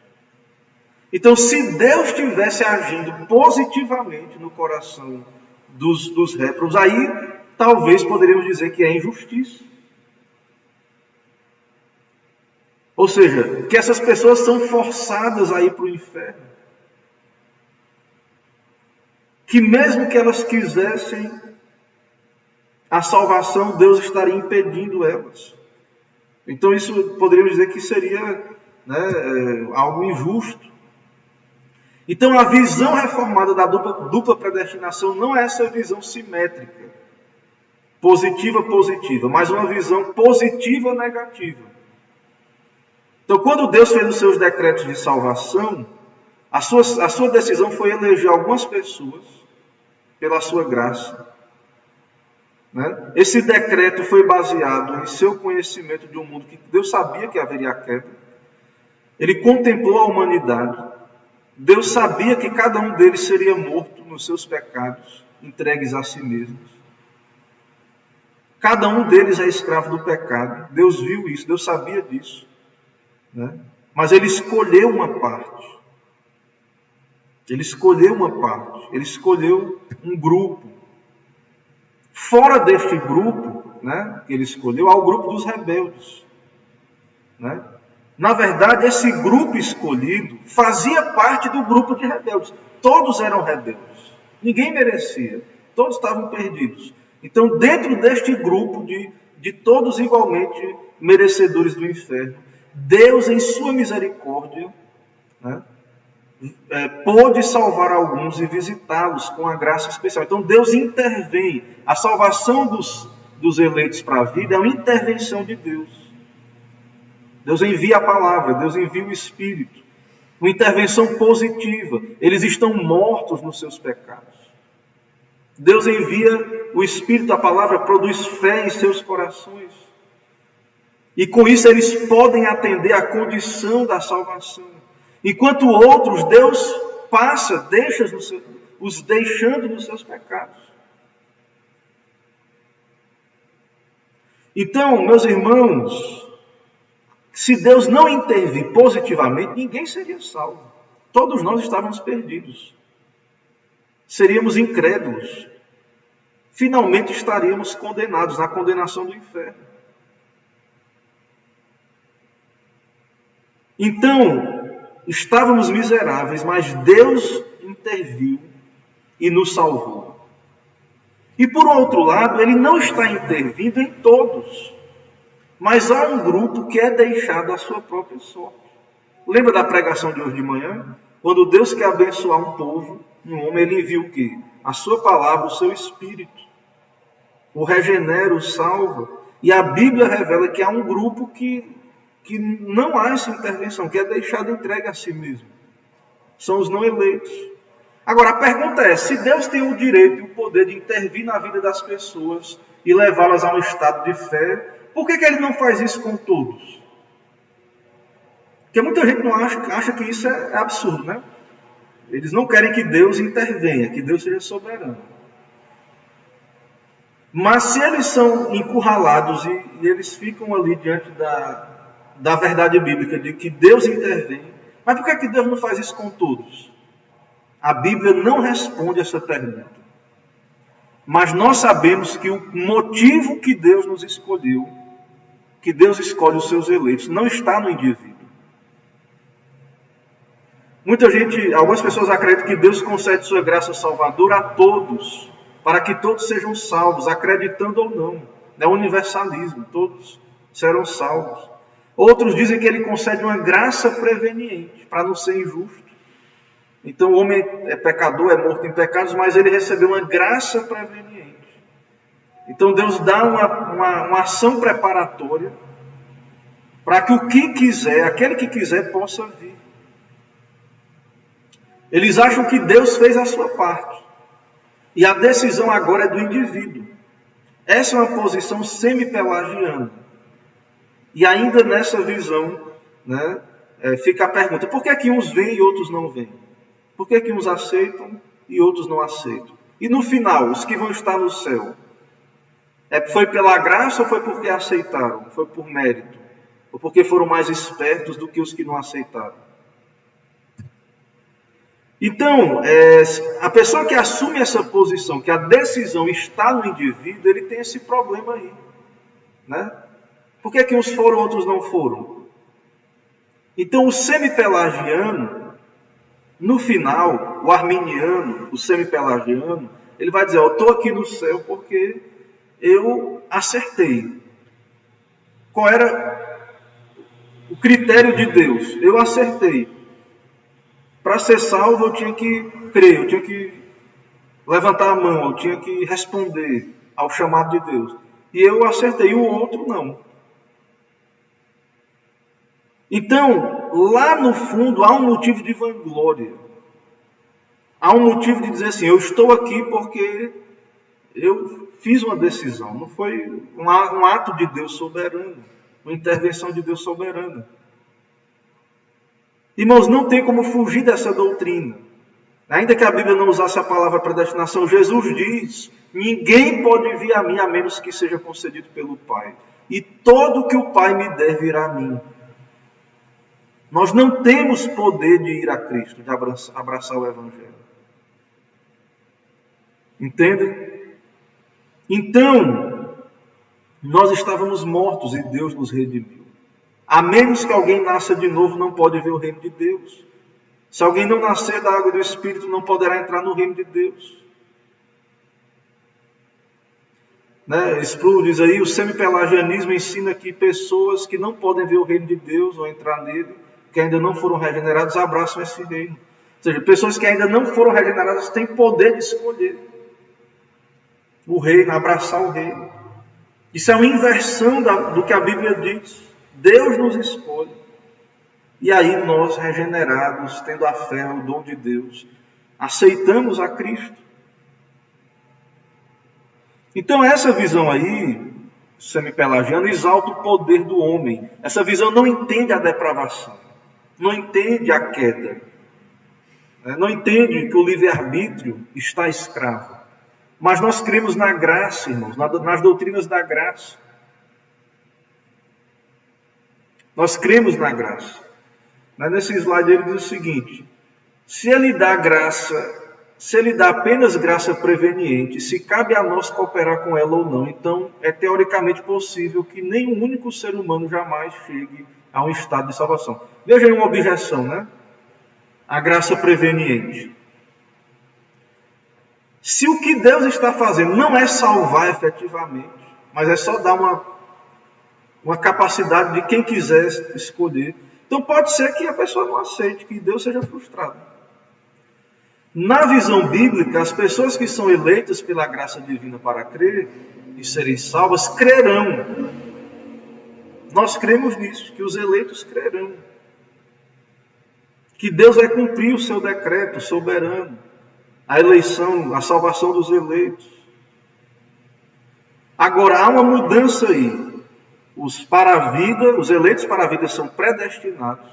Então, se Deus estivesse agindo positivamente no coração dos réprobos, aí talvez poderíamos dizer que é injustiça. Ou seja, que essas pessoas são forçadas a ir para o inferno. Que mesmo que elas quisessem a salvação, Deus estaria impedindo elas. Então isso poderíamos dizer que seria algo injusto. Então a visão reformada da dupla predestinação não é essa visão simétrica, positiva, mas uma visão positiva-negativa. Então, quando Deus fez os seus decretos de salvação, a sua decisão foi eleger algumas pessoas pela sua graça. Né? Esse decreto foi baseado em seu conhecimento de um mundo que Deus sabia que haveria queda. Ele contemplou a humanidade. Deus sabia que cada um deles seria morto nos seus pecados, entregues a si mesmos. Cada um deles é escravo do pecado. Deus viu isso, Deus sabia disso. Né? Mas ele escolheu uma parte. Ele escolheu uma parte. Ele escolheu um grupo. Fora deste grupo, né, que ele escolheu, há o grupo dos rebeldes. Né? Na verdade, esse grupo escolhido fazia parte do grupo de rebeldes. Todos eram rebeldes. Ninguém merecia. Todos estavam perdidos. Então, dentro deste grupo de todos igualmente merecedores do inferno, Deus, em sua misericórdia, né, pôde salvar alguns e visitá-los com a graça especial. Então Deus intervém. A salvação dos eleitos para a vida é uma intervenção de Deus. Deus envia a palavra, Deus envia o Espírito. Uma intervenção positiva. Eles estão mortos nos seus pecados. Deus envia o Espírito, a palavra produz fé em seus corações. E com isso eles podem atender à condição da salvação. Enquanto outros, Deus os deixando nos seus pecados. Então, meus irmãos, Se Deus não intervir positivamente, ninguém seria salvo. Todos nós estávamos perdidos. Seríamos incrédulos. Finalmente estaríamos condenados na condenação do inferno. Então, estávamos miseráveis, mas Deus interviu e nos salvou. E por outro lado, Ele não está intervindo em todos, mas há um grupo que é deixado à sua própria sorte. Lembra da pregação de hoje de manhã? Quando Deus quer abençoar um povo, um homem, Ele envia o quê? A sua palavra, o seu Espírito. O regenera, o salva. E a Bíblia revela que há um grupo que não há essa intervenção, que é deixado entregue a si mesmo. São os não eleitos. Agora, a pergunta é, se Deus tem o direito e o poder de intervir na vida das pessoas e levá-las a um estado de fé, por que Ele não faz isso com todos? Porque muita gente não acha que isso é absurdo, né? Eles não querem que Deus intervenha, que Deus seja soberano. Mas se eles são encurralados e eles ficam ali diante da verdade bíblica de que Deus intervém, mas por que Deus não faz isso com todos? A Bíblia não responde essa pergunta. Mas nós sabemos que o motivo que Deus nos escolheu, que Deus escolhe os seus eleitos, não está no indivíduo. Algumas pessoas acreditam que Deus concede sua graça salvadora a todos, para que todos sejam salvos, acreditando ou não. É o universalismo, todos serão salvos. Outros dizem que Ele concede uma graça preveniente, para não ser injusto. Então o homem é pecador, é morto em pecados, mas ele recebeu uma graça preveniente. Então Deus dá uma ação preparatória para que o que quiser, aquele que quiser, possa vir. Eles acham que Deus fez a sua parte. E a decisão agora é do indivíduo. Essa é uma posição semi-pelagiana. E ainda nessa visão, né, fica a pergunta, por que é que uns vêm e outros não vêm? Por que é que uns aceitam e outros não aceitam? E no final, os que vão estar no céu, foi pela graça ou foi porque aceitaram? Foi por mérito? Ou porque foram mais espertos do que os que não aceitaram? Então, a pessoa que assume essa posição, que a decisão está no indivíduo, ele tem esse problema aí. Né? Por que é que uns foram e outros não foram? Então, o semi-pelagiano, no final, o arminiano, o semi-pelagiano, ele vai dizer, eu estou aqui no céu porque eu acertei. Qual era o critério de Deus? Eu acertei. Para ser salvo, eu tinha que crer, eu tinha que levantar a mão, eu tinha que responder ao chamado de Deus. E eu acertei, o outro não. Então, lá no fundo, há um motivo de vanglória. Há um motivo de dizer assim, eu estou aqui porque eu fiz uma decisão. Não foi um ato de Deus soberano, uma intervenção de Deus soberana. Irmãos, não tem como fugir dessa doutrina. Ainda que a Bíblia não usasse a palavra predestinação, Jesus diz, ninguém pode vir a mim a menos que seja concedido pelo Pai. E todo que o Pai me der virá a mim. Nós não temos poder de ir a Cristo, de abraçar o Evangelho. Entendem? Então, nós estávamos mortos e Deus nos redimiu. A menos que alguém nasça de novo, não pode ver o reino de Deus. Se alguém não nascer da água e do Espírito, não poderá entrar no reino de Deus. Né? Sproul diz aí, o semi-pelagianismo ensina que pessoas que não podem ver o reino de Deus ou entrar nele, que ainda não foram regenerados, abraçam esse reino. Ou seja, pessoas que ainda não foram regeneradas têm poder de escolher o reino, abraçar o reino. Isso é uma inversão do que a Bíblia diz. Deus nos escolhe. E aí nós, regenerados, tendo a fé, o dom de Deus, aceitamos a Cristo. Então essa visão aí, semi-pelagiana, exalta o poder do homem. Essa visão não entende a depravação. Não entende a queda. Não entende que o livre-arbítrio está escravo. Mas nós cremos na graça, irmãos, nas doutrinas da graça. Nós cremos na graça. Nesse slide ele diz o seguinte: se ele dá graça, se ele dá apenas graça preveniente, se cabe a nós cooperar com ela ou não, então é teoricamente possível que nenhum único ser humano jamais chegue a um estado de salvação. Veja aí uma objeção, né? A graça preveniente. Se o que Deus está fazendo não é salvar efetivamente, mas é só dar uma capacidade de quem quiser escolher, então pode ser que a pessoa não aceite, que Deus seja frustrado. Na visão bíblica, as pessoas que são eleitas pela graça divina para crer e serem salvas, crerão. Nós cremos nisso, que os eleitos crerão. Que Deus vai cumprir o seu decreto soberano, a eleição, a salvação dos eleitos. Agora, há uma mudança aí. Os eleitos para a vida são predestinados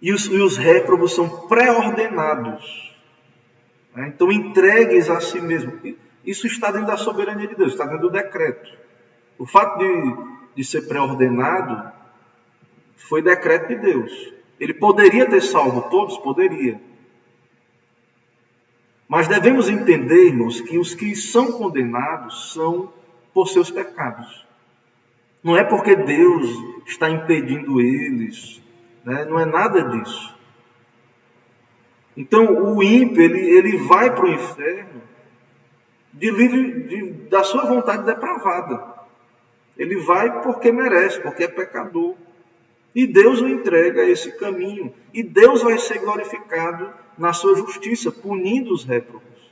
e os réprobos são pré-ordenados. Então, entregues a si mesmo. Isso está dentro da soberania de Deus, está dentro do decreto. O fato de ser pré-ordenado foi decreto de Deus. Ele poderia ter salvo todos? Poderia. Mas devemos entender, irmãos, que os que são condenados são por seus pecados. Não é porque Deus está impedindo eles, né? Não é nada disso. Então, o ímpio, ele vai para o inferno da sua vontade depravada. Ele vai porque merece, porque é pecador. E Deus o entrega a esse caminho. E Deus vai ser glorificado na sua justiça, punindo os réprobos.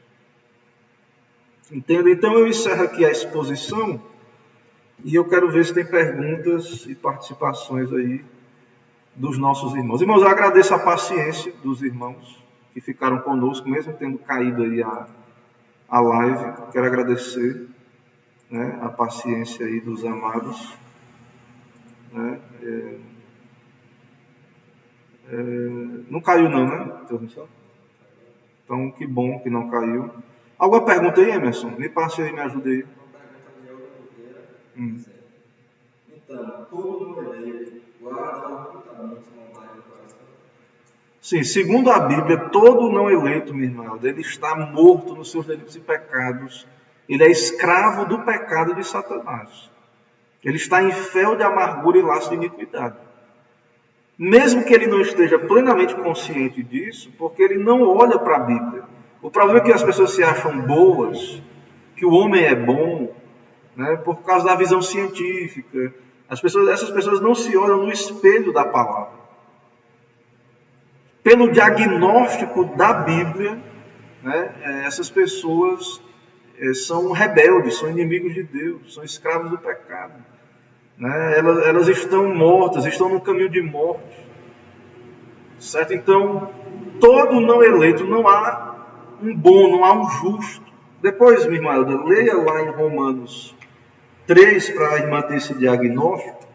Entende? Então eu encerro aqui a exposição e eu quero ver se tem perguntas e participações aí dos nossos irmãos. Irmãos, eu agradeço a paciência dos irmãos que ficaram conosco, mesmo tendo caído aí a live. Quero agradecer, né, a paciência aí dos amados. Né? Não caiu não, né? Então, que bom que não caiu. Alguma pergunta aí, Emerson? Me passe aí, me ajude aí. Então, todo eleito guarda ocultamente vontade do coração. Sim, segundo a Bíblia, todo não eleito, minha irmã, ele está morto nos seus delitos e pecados. Ele é escravo do pecado de Satanás. Ele está em fel de amargura e laço de iniquidade. Mesmo que ele não esteja plenamente consciente disso, porque ele não olha para a Bíblia. O problema é que as pessoas se acham boas, que o homem é bom, né, por causa da visão científica. Essas pessoas não se olham no espelho da palavra. Pelo diagnóstico da Bíblia, né, essas pessoas são rebeldes, são inimigos de Deus, são escravos do pecado. Né? Elas estão mortas, estão no caminho de morte. Certo? Então, todo não eleito, não há um bom, não há um justo. Depois, minha irmã, leia lá em Romanos 3 para a irmã ter esse diagnóstico.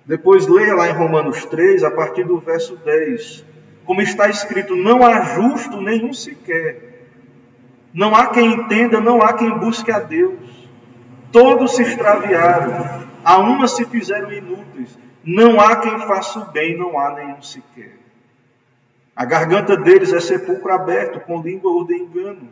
Depois leia lá em Romanos 3, a partir do verso 10. Como está escrito, não há justo nenhum sequer. Não há quem entenda, não há quem busque a Deus. Todos se extraviaram, a uma se fizeram inúteis. Não há quem faça o bem, não há nenhum sequer. A garganta deles é sepulcro aberto, com língua de engano.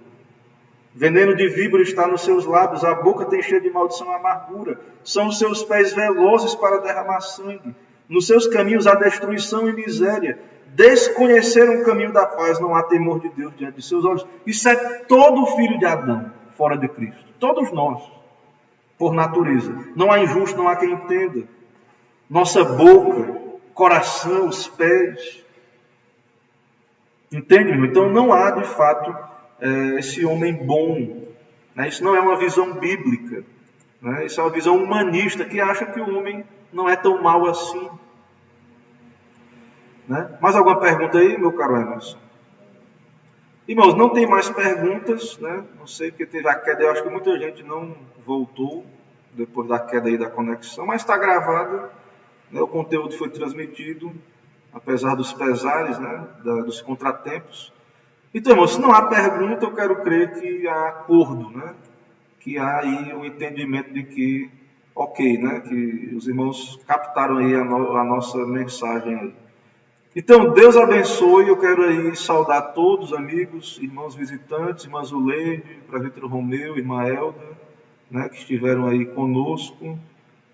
Veneno de víbora está nos seus lábios, a boca tem cheia de maldição e amargura. São os seus pés velozes para derramar sangue. Nos seus caminhos há destruição e miséria. Desconheceram o caminho da paz, não há temor de Deus diante de seus olhos. Isso é todo filho de Adão, fora de Cristo. Todos nós, por natureza. Não há injusto, não há quem entenda. Nossa boca, coração, os pés. Entende, irmão? Então não há, de fato, esse homem bom. Né? Isso não é uma visão bíblica. Né? Isso é uma visão humanista que acha que o homem não é tão mau assim. Né? Mais alguma pergunta aí, meu caro Emerson? Irmãos, não tem mais perguntas, né? Não sei porque teve a queda, eu acho que muita gente não voltou depois da queda aí da conexão, mas está gravado, né? O conteúdo foi transmitido, apesar dos pesares, né? Dos contratempos. Então, irmãos, se não há pergunta, eu quero crer que há acordo, né? Que há aí um entendimento de que ok, né? Que os irmãos captaram aí a nossa mensagem aí. Então, Deus abençoe. Eu quero aí saudar todos, amigos, irmãos visitantes, irmã Zuleide, presbítero Romeu, irmã Elda, né, que estiveram aí conosco.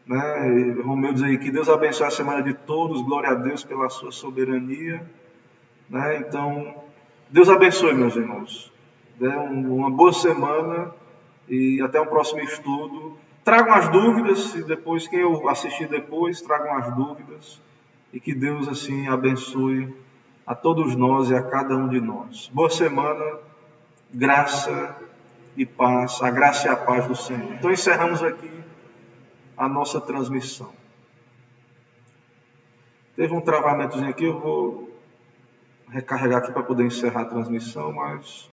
Né? Romeu diz aí que Deus abençoe a semana de todos, glória a Deus pela sua soberania. Né? Então, Deus abençoe, meus irmãos. Uma boa semana e até o próximo estudo. Tragam as dúvidas, se depois, quem eu assistir depois, tragam as dúvidas. E que Deus assim abençoe a todos nós e a cada um de nós. Boa semana, graça e paz, a graça e a paz do Senhor. Então encerramos aqui a nossa transmissão. Teve um travamentozinho aqui, eu vou recarregar aqui para poder encerrar a transmissão, mas